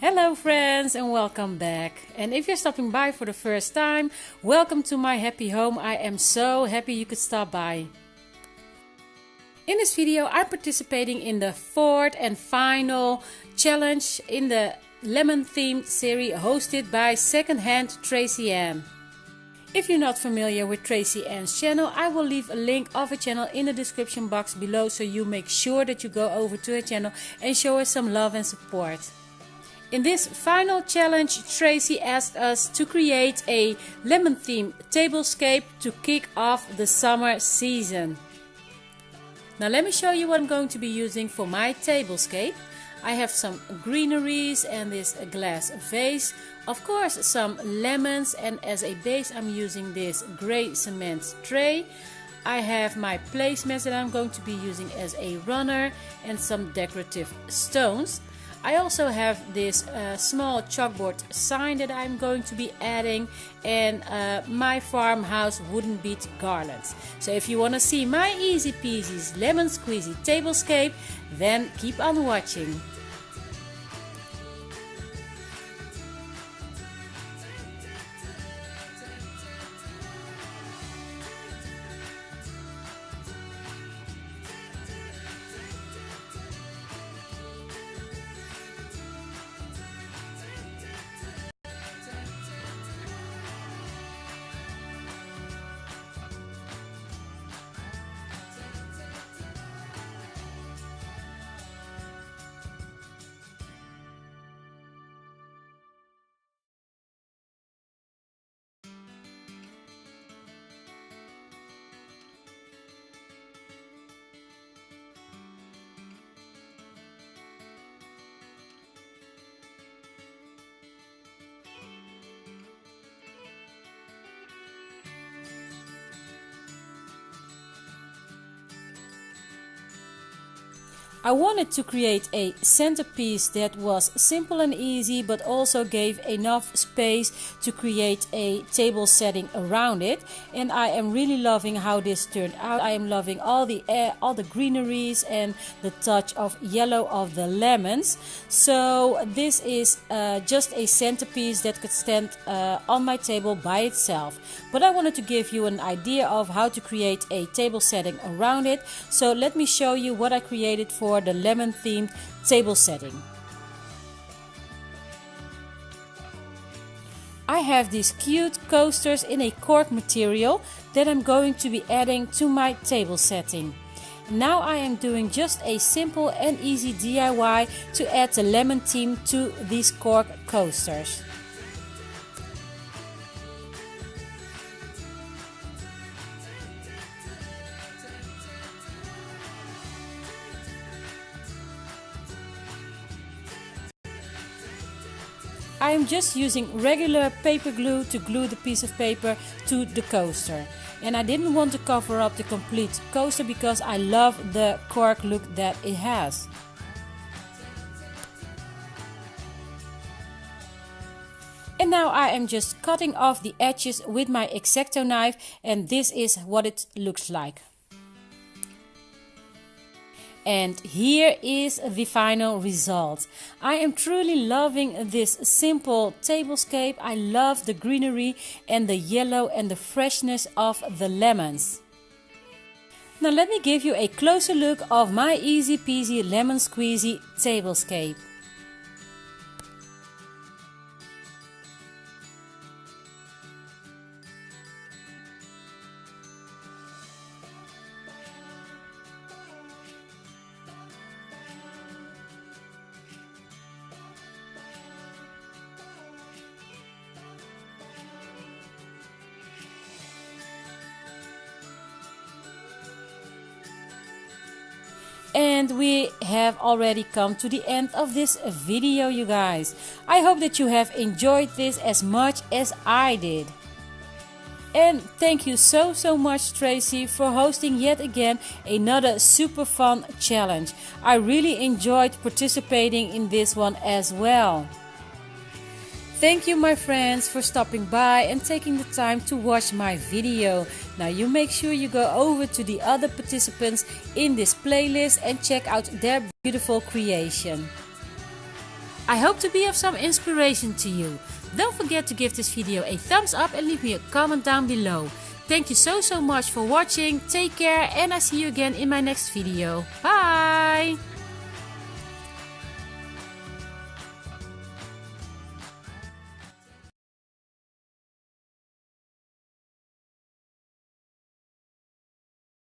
Hello friends and welcome back. And if you're stopping by for the first time, welcome to my happy home. I am so happy you could stop by. In this video I'm participating in the fourth and final challenge in the lemon themed series hosted by Secondhand Tracey Ann. If you're not familiar with Tracey Ann's channel, I will leave a link of her channel in the description box below, so you make sure that you go over to her channel and show her some love and support. In this final challenge, Tracey asked us to create a lemon themed tablescape to kick off the summer season. Now let me show you what I'm going to be using for my tablescape. I have some greeneries and this glass vase, of course some lemons, and as a base I'm using this gray cement tray. I have my placemats that I'm going to be using as a runner and some decorative stones. I also have this small chalkboard sign that I'm going to be adding, and my farmhouse wooden bead garlands. So if you want to see my easy peasy lemon squeezy tablescape, then keep on watching. I wanted to create a centerpiece that was simple and easy, but also gave enough space to create a table setting around it, and I am really loving how this turned out. I am loving all the greeneries and the touch of yellow of the lemons. So this is just a centerpiece that could stand on my table by itself, but I wanted to give you an idea of how to create a table setting around it. So let me show you what I created for the lemon themed table setting. I have these cute coasters in a cork material that I'm going to be adding to my table setting. Now I am doing just a simple and easy DIY to add the lemon theme to these cork coasters. I am just using regular paper glue to glue the piece of paper to the coaster. And I didn't want to cover up the complete coaster because I love the cork look that it has. And now I am just cutting off the edges with my X-Acto knife, and this is what it looks like. And here is the final result. I am truly loving this simple tablescape. I love the greenery and the yellow and the freshness of the lemons. Now let me give you a closer look of my easy peasy lemon squeezy tablescape. And we have already come to the end of this video, you guys. I hope that you have enjoyed this as much as I did. And thank you so much, Tracey, for hosting yet again another super fun challenge. I really enjoyed participating in this one as well. Thank you, my friends, for stopping by and taking the time to watch my video. Now you make sure you go over to the other participants in this playlist and check out their beautiful creation. I hope to be of some inspiration to you. Don't forget to give this video a thumbs up and leave me a comment down below. Thank you so much for watching. Take care and I see you again in my next video. Bye!